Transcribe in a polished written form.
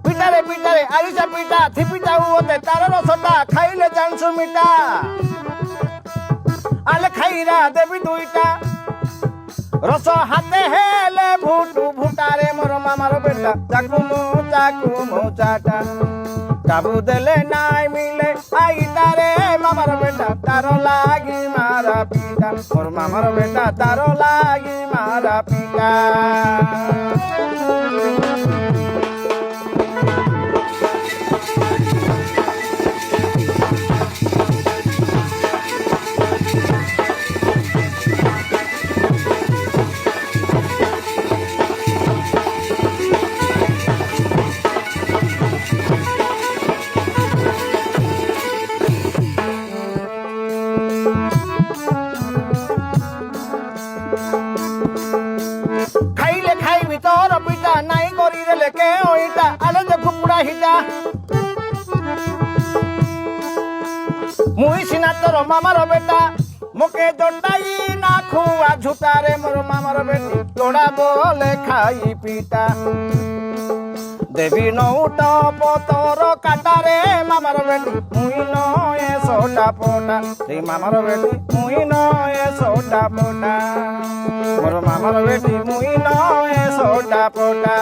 পিটারে পিটারে আরিসা পিটা থিপিটা উতে তার রসটা খাইলে জানছু মিটা আলে খাইরা দেবী দুইটা রস হাতে হেলে ভুটু ভুটারে মোর মামার বেটা চাকু মো চাটা কাবু দেলে নাই মিলে আইতারে মামার বেটা তার লাগি মারা পিটা মোর মামার বেটা তার লাগি মারা পিটা খাইলে খাইবি তোর পিতা নাই করি রে কে ওইটা আলে যে কুকুড়া হিটা মুই সিনা তোর মামার বেটা মুখে দণ্ডাই না খুয়া ঝুটারে মোর মামার বেটি তোড়া বলে খাই পিতা দেবী নৌট পতর কাটারে মামার বেটি মুই নয়ে সোটা পোটা সেই মামার বেটি মুই নয়ে সোটা পোটা মোর মামার বেটি মুই নয়ে সোটা পোটা